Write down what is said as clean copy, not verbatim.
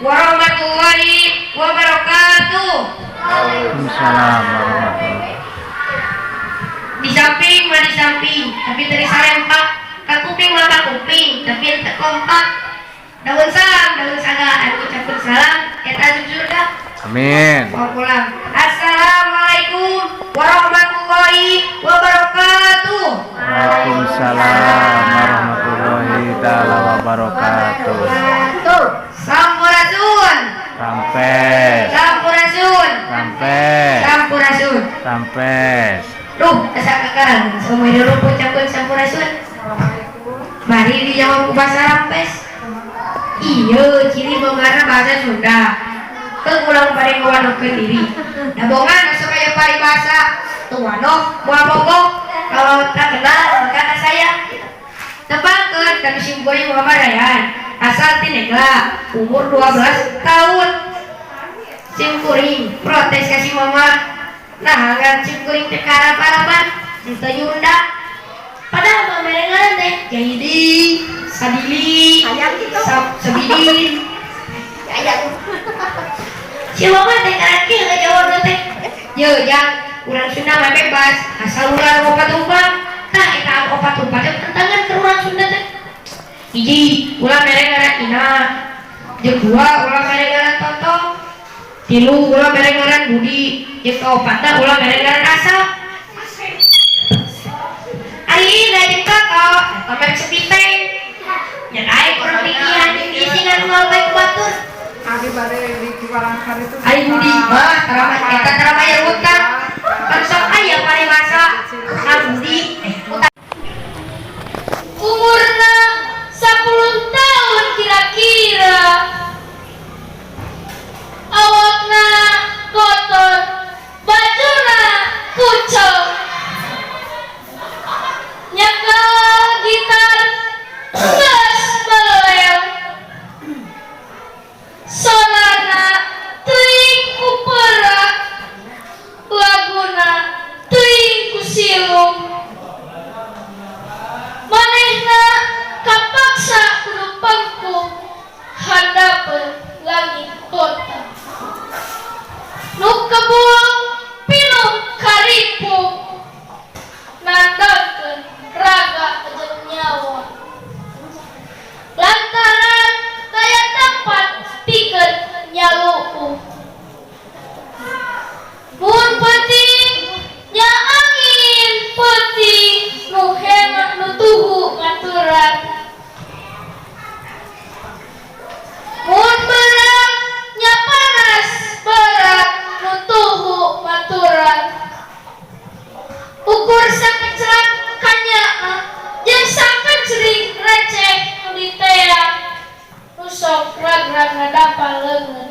warahmatullahi wabarakatuh. Waalaikumsalam warahmatullahi. Di samping mah di samping, tapi dari sarempak. Kuping mata kuping, tapi ente kompak. Daun sagaan, ucapkan salam, eta surga. Amin. Mau pulang. Assalamualaikum warahmatullahi wabarakatuh. Waalaikumsalam warahmatullahi taala wabarakatuh. Sampurasun. Rampes. Sampurasun. Rampes. Sampurasun. Rampes. Duh, asa kakang, semua dulu ucapkan sampurasun. Mari dijawab ku bahasa Rampes. Iya, ciri bongkarna bahasa Sunda. Keulang pada ngewanokeun diri. Da bongan asa kaya paribasa teu wanoh moal mogok. Kalau tak kenal maka saya. Tepangkeun kana sim boy Muhammad Rayhan. Asal ti Negla, umur 12 tahun. Sim kuring protes ka si mama. Nah, ngan sim kuring teh karap-karapan teu nyunda. Padahal pamerengan teh Jaidi, Sadili, Sabidin, ayam. Si mama teh karaki ngejawab teh, yo jang, urang Sunda mah bebas, asal urang opat umpah, tah eta opat umpah teh tentangan ke urang Sunda teh. Hiji, ulah merengaran Ina, jeung dua ulah merengaran Toto, tilu ulah merengaran Budi, jeung kaopatna ulah merengaran Asa. Ari lagi kakak, kamar sepiteng. Ya naik orang pikiran di sini ruang baik batur. Ari bade di kiwarangan itu. Ari Budi mah teramai kita teramai utang. Kan sok aya paribasa. Abdi umurna 10 tahun kira-kira. Awakna kotor, bajuna kucel. Nyekel gitar geus belel, sonarna teuing ku perak, laguna teuing ku silung. Manehna kapaksa kudu pangkuh handapeun langit kota. Nu kebul pinuh karipung nandakeun raga jeung nyawa. Lantaran daya tempat pikeun nyaluuh. Mun penting nya angin penting nu hemat nu tuhu ngaturan. Mun berat nya panas berat nu tuhu ngaturan. Ukur sakecrat kanyaa jeung sakecring receh nu diteang nu sok ragrag ngadapal leungeun.